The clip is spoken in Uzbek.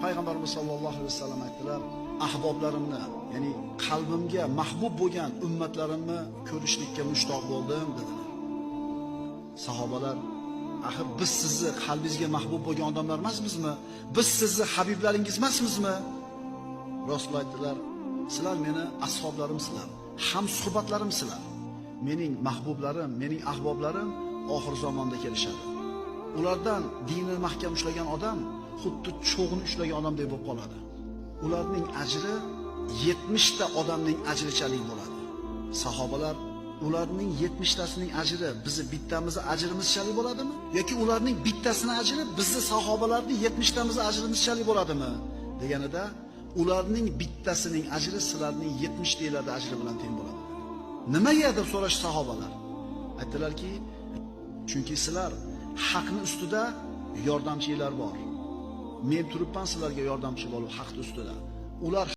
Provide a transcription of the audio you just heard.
Payg'ambarimiz sollallohu alayhi vasallam aytdilar: "Ahboblarimni, ya'ni qalbimga mahbub bo'lgan ummatlarimni ko'rishlikka mushtoq bo'ldim" dedilar. Sahobalar: "Axir biz sizni qalbingizga mahbub bo'lgan odamlar emasmizmi? Biz sizni habiblaringiz emasmizmi?" Rasul aytdilar: "Sizlar meni ashoblarimsizlar, ham suhbatlarimsizlar. Mening mahbublarim, mening ahboblarim oxir zamonda kelishadi. Ulardan dinni mahkam ushlagan odam xuddi cho'g'ni ushlagan odamdek bo'lib qoladi. Ularning ajri 70 ta odamning ajrichalik bo'ladi." Sahobalar: "Ularning 70 tasining ajri bizni bittamizni ajrimizchalik bo'ladimi? Yoki ularning bittasining ajri bizni sahobalarning 70 tamizni ajrimizchalik bo'ladimi?" deganida, ularning bittasining ajri sizlarning 70 talarda ajri bilan teng bo'ladi. Nimaga deb so'rash sahobalar. Aytdilarki, chunki sizlar haqning ustida yordamchilar bor. Men turibman sizlarga yordamchi bo'lib haqning ustida. Ular